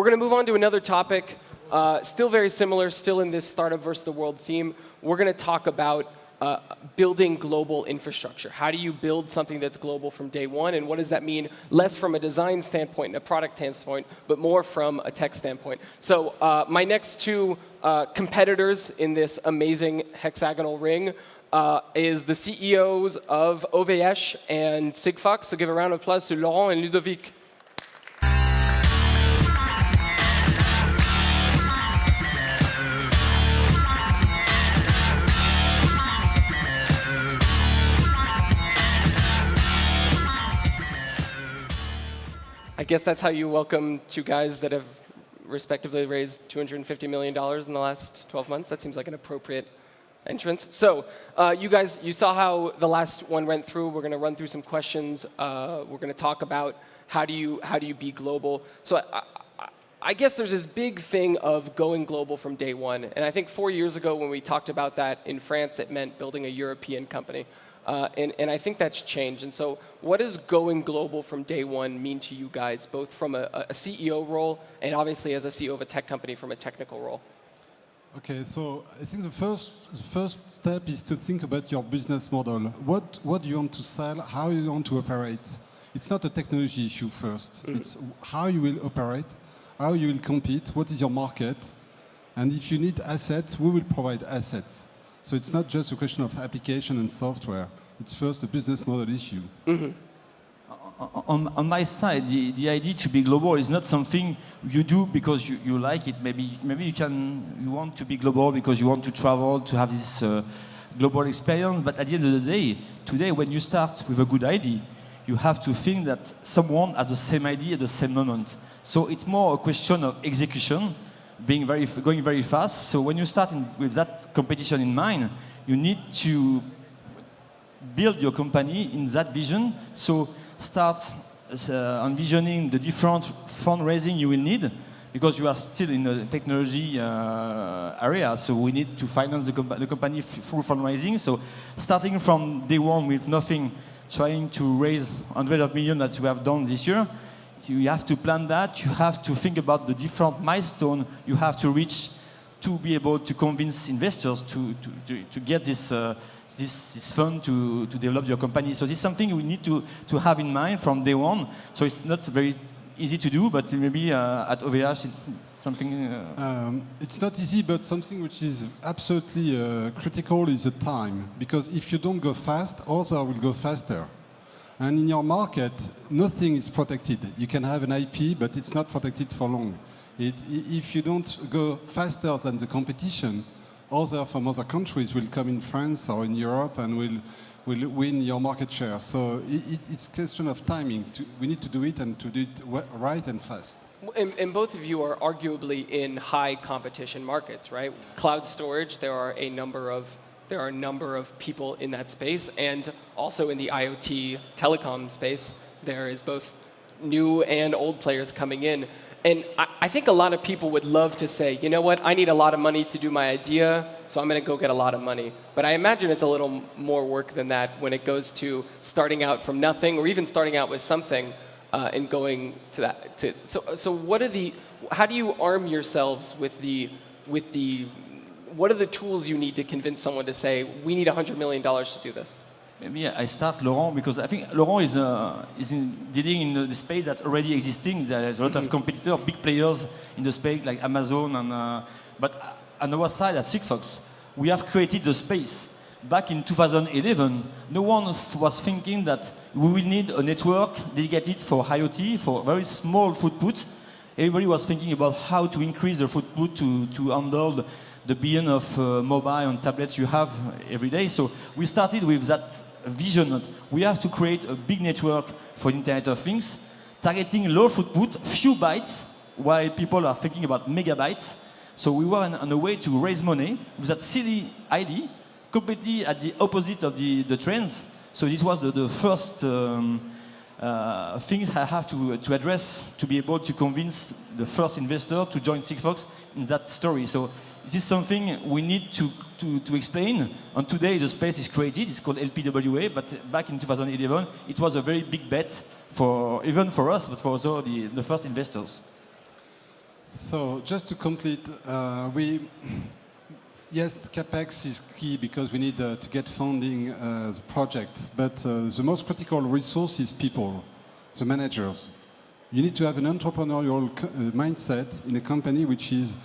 we're going to move on to another topic, still very similar, still in this startup versus the world theme. We're going to talk about building global infrastructure. How do you build something that's global from day one, and what does that mean, less from a design standpoint and a product standpoint, but more from a tech standpoint. So my next two competitors in this amazing hexagonal ring is the CEOs of OVH and Sigfox. So give a round of applause to Laurent and Ludovic. I guess that's how you welcome two guys that have respectively raised $250 million in the last 12 months. That seems like an appropriate entrance. So you guys, you saw how the last one went through. We're going to run through some questions. We're going to talk about how do you be global. So I guess there's this big thing of going global from day one. And I think 4 years ago when we talked about that in France, it meant building a European company. And I think that's changed. And so what does going global from day one mean to you guys, both from a CEO role and obviously as a CEO of a tech company from a technical role? Okay, so I think the first step is to think about your business model. What do you want to sell? How you want to operate? It's not a technology issue first. It's how you will operate, how you will compete, what is your market, and if you need assets, we will provide assets. So it's not just a question of application and software. It's first a business model issue. On my side, the idea to be global is not something you do because you like it. Maybe you want to be global because you want to travel, to have this global experience. But at the end of the day, today when you start with a good idea, you have to think that someone has the same idea at the same moment. So it's more a question of execution, going very fast. So when you start with that competition in mind, you need to build your company in that vision. So start envisioning the different fundraising you will need, because you are still in the technology area. So we need to finance the company through fundraising. So starting from day one with nothing, trying to raise hundreds of millions that we have done this year, you have to plan that. You have to think about the different milestones you have to reach to be able to convince investors to get this fund to develop your company. So this is something we need to have in mind from day one. So it's not very easy to do, but maybe at OVH it's something... It's not easy, but something which is absolutely critical is the time. Because if you don't go fast, others will go faster. And in your market, nothing is protected. You can have an IP, but it's not protected for long. If you don't go faster than the competition, others from other countries will come in France or in Europe and will win your market share. So it's a question of timing. We need to do it and to do it right and fast. And both of you are arguably in high competition markets, right? Cloud storage, there are a number of people in that space, and also in the IoT telecom space, there is both new and old players coming in. And I think a lot of people would love to say, you know what, I need a lot of money to do my idea, so I'm going to go get a lot of money. But I imagine it's a little more work than that when it goes to starting out from nothing, or even starting out with something and going to that. So how do you arm yourselves with what are the tools you need to convince someone to say, we need $100 million to do this? Maybe I start Laurent, because I think Laurent is dealing in the space that already existing. There's a lot of competitors, big players in the space like Amazon. But on our side at Sigfox, we have created the space. Back in 2011, no one was thinking that we will need a network dedicated for IoT, for very small footprint. Everybody was thinking about how to increase the footprint to handle the billion of mobile and tablets you have every day. So we started with that vision that we have to create a big network for Internet of Things, targeting low footprint, few bytes, while people are thinking about megabytes. So we were on a way to raise money with that silly idea, completely at the opposite of the trends. So this was the first thing I have to address to be able to convince the first investor to join Sigfox in that story. So this is something we need to explain. And today the space is created. It's called LPWA. But back in 2011, it was a very big bet even for us, but for also the first investors. So just to complete, yes, capex is key because we need to get funding the projects, but the most critical resource is people, the managers. You need to have an entrepreneurial mindset in a company which is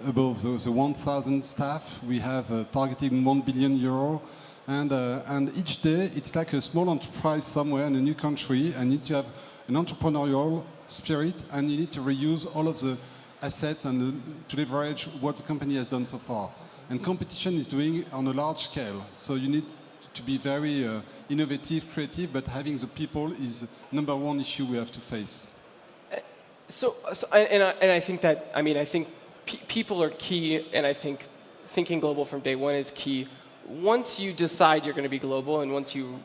above the 1,000 staff. We have targeting €1 billion, and each day it's like a small enterprise somewhere in a new country, and you need to have an entrepreneurial spirit, and you need to reuse all of the assets and to leverage what the company has done so far. And competition is doing on a large scale, so you need to be very innovative, creative, but having the people is number one issue we have to face. And I think that, I mean, I think people are key, and I think thinking global from day one is key. Once you decide you're going to be global, and once you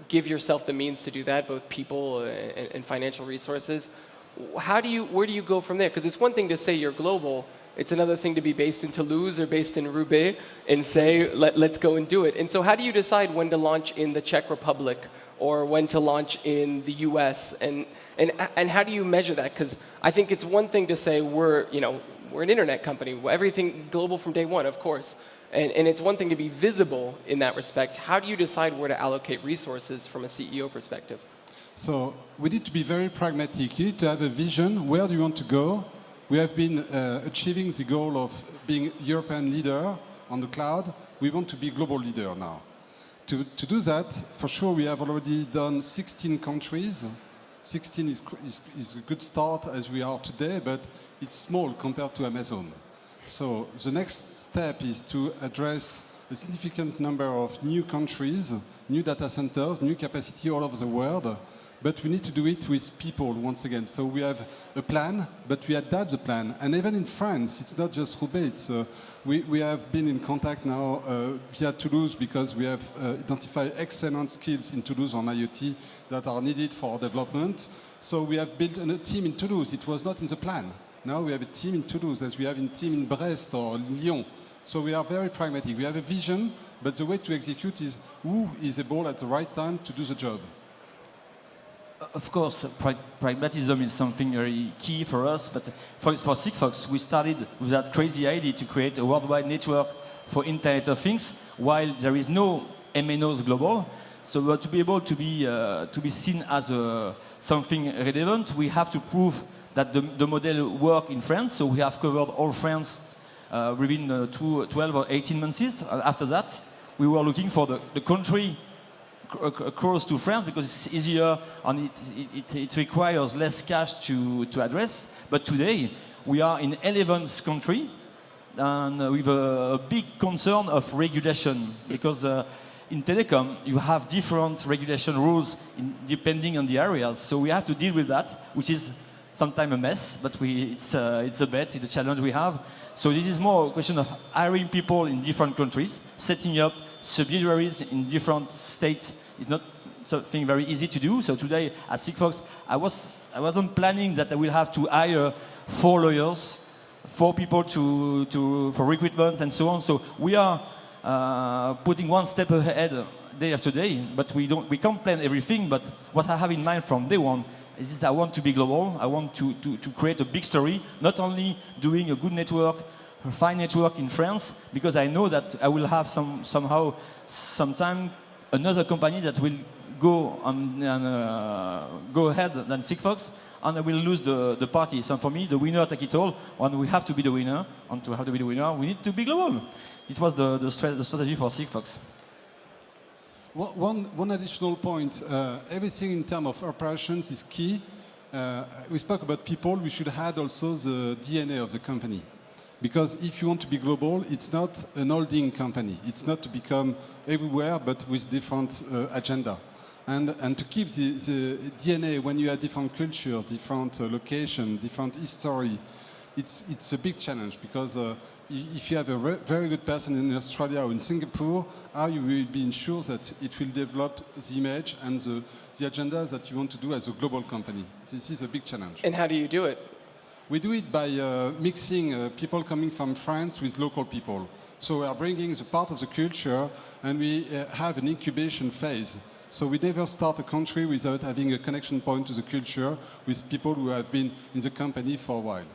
give yourself the means to do that, both people and financial resources, where do you go from there? Because it's one thing to say you're global, it's another thing to be based in Toulouse or based in Roubaix and say, let's go and do it. And so how do you decide when to launch in the Czech Republic or when to launch in the US? And how do you measure that? Because I think it's one thing to say we're an internet company, everything global from day one, of course. And it's one thing to be visible in that respect. How do you decide where to allocate resources from a CEO perspective? So we need to be very pragmatic. You need to have a vision. Where do you want to go? We have been achieving the goal of being European leader on the cloud. We want to be global leader now. To do that, for sure, we have already done 16 countries. 16 is a good start as we are today, but it's small compared to Amazon. So the next step is to address a significant number of new countries, new data centers, new capacity all over the world. But we need to do it with people once again. So we have a plan, but we adapt the plan. And even in France, it's not just Roubaix. We have been in contact now via Toulouse because we have identified excellent skills in Toulouse on IoT that are needed for development. So we have built a team in Toulouse. It was not in the plan. Now we have a team in Toulouse, as we have a team in Brest or Lyon. So we are very pragmatic. We have a vision, but the way to execute is who is able at the right time to do the job. Of course, pragmatism is something very key for us, but for Sigfox, we started with that crazy idea to create a worldwide network for Internet of Things, while there is no MNOs global. So to be able to be seen as something relevant, we have to prove that the model works in France. So we have covered all France within 12 or 18 months. After that, we were looking for the country close to France because it's easier and it requires less cash to address. But today, we are in 11th country and with a big concern of regulation because in telecom, you have different regulation rules depending on the areas. So we have to deal with that, which is sometimes a mess, but it's a bet, it's a challenge we have. So this is more a question of hiring people in different countries, setting up subsidiaries in different states is not something very easy to do. So today at Sigfox, I wasn't planning that I will have to hire 4 lawyers, 4 people for recruitment and so on. So we are putting one step ahead day after day, but we can't plan everything. But what I have in mind from day one is I want to be global. I want to create a big story, not only doing a good network, a fine network in France, because I know that I will have sometime another company that will go ahead than Sigfox, and I will lose the party. So for me, the winner take it all, and we have to be the winner. And to have to be the winner, we need to be global. This was the strategy for Sigfox. One additional point, everything in terms of operations is key. We spoke about people, we should add also the DNA of the company. Because if you want to be global, it's not an holding company. It's not to become everywhere, but with different agenda. And to keep the DNA when you have different culture, different location, different history, it's a big challenge because if you have a very good person in Australia or in Singapore, how you will be ensured that it will develop the image and the agenda that you want to do as a global company. This is a big challenge. And how do you do it? We do it by mixing people coming from France with local people. So we are bringing the part of the culture and we have an incubation phase. So we never start a country without having a connection point to the culture with people who have been in the company for a while.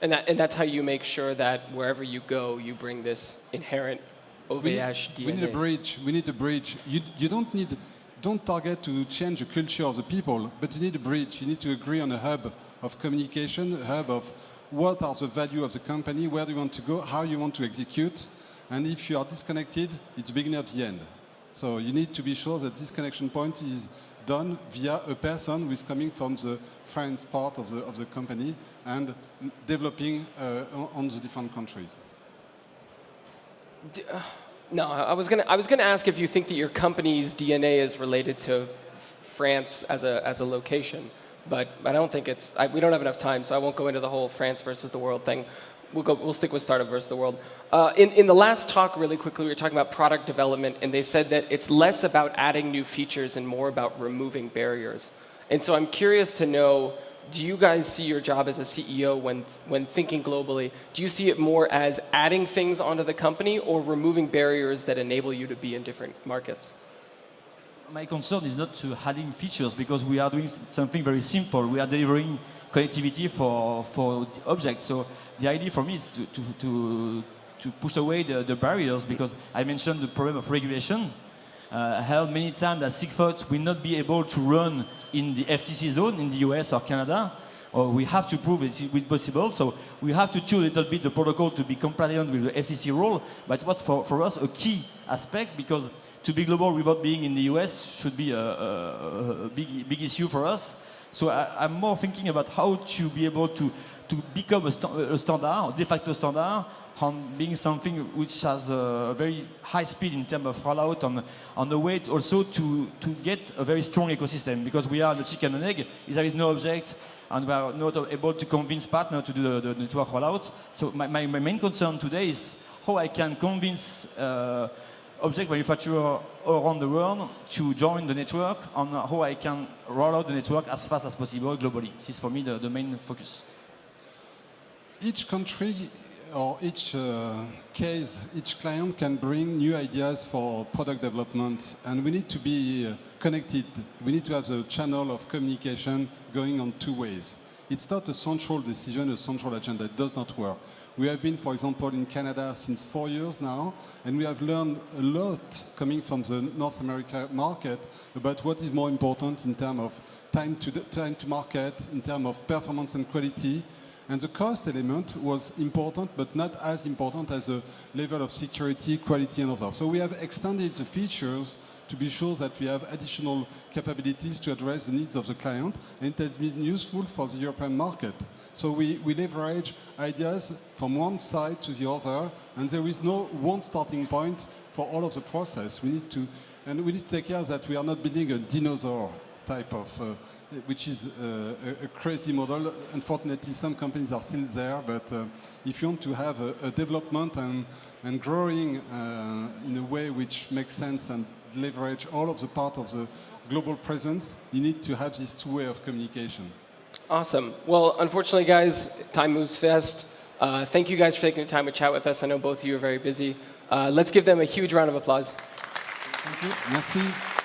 And that's how you make sure that wherever you go, you bring this inherent OVH DNA. We need a bridge. We need a bridge. You don't target to change the culture of the people, but you need a bridge. You need to agree on a hub of communication, a hub of what are the value of the company, where do you want to go, how you want to execute. And if you are disconnected, it's the beginning of the end. So you need to be sure that this connection point is done via a person who is coming from the France part of the company and developing on the different countries. No, I was gonna ask if you think that your company's DNA is related to France as a location, but I don't think it's. We don't have enough time, so I won't go into the whole France versus the world thing. We'll stick with startup versus the world. In the last talk, really quickly, we were talking about product development, and they said that it's less about adding new features and more about removing barriers. And so I'm curious to know, do you guys see your job as a CEO when thinking globally, do you see it more as adding things onto the company or removing barriers that enable you to be in different markets? My concern is not to adding features because we are doing something very simple. We are delivering connectivity for the object. So the idea for me is to push away the barriers because I mentioned the problem of regulation. I heard many times that Sigfox will not be able to run in the FCC zone in the US or Canada, or we have to prove it's possible. So we have to tune a little bit the protocol to be compliant with the FCC rule. But what's for us a key aspect because to be global without being in the US should be a big issue for us. So I'm more thinking about how to be able to become a standard, de facto standard, on being something which has a very high speed in terms of rollout on the way also to get a very strong ecosystem because we are the chicken and egg. There is no object and we are not able to convince partners to do the network rollout. So my main concern today is how I can convince object manufacturers around the world to join the network and how I can roll out the network as fast as possible globally. This is for me the main focus. Each country or each case, each client can bring new ideas for product development, and we need to be connected. We need to have the channel of communication going on two ways. It's not a central decision, a central agenda. It does not work. We have been, for example, in Canada since 4 years now, and we have learned a lot coming from the North America market about what is more important in terms of time to market, in terms of performance and quality. And the cost element was important, but not as important as the level of security, quality, and others. So we have extended the features to be sure that we have additional capabilities to address the needs of the client, and it has been useful for the European market. So we leverage ideas from one side to the other, and there is no one starting point for all of the process. We need to take care that we are not building a dinosaur type of which is a crazy model. Unfortunately, some companies are still there, but if you want to have a development and growing in a way which makes sense and leverage all of the part of the global presence, you need to have this two-way of communication. Awesome. Well, unfortunately, guys, time moves fast. Thank you guys for taking the time to chat with us. I know both of you are very busy. Let's give them a huge round of applause. Thank you. Merci.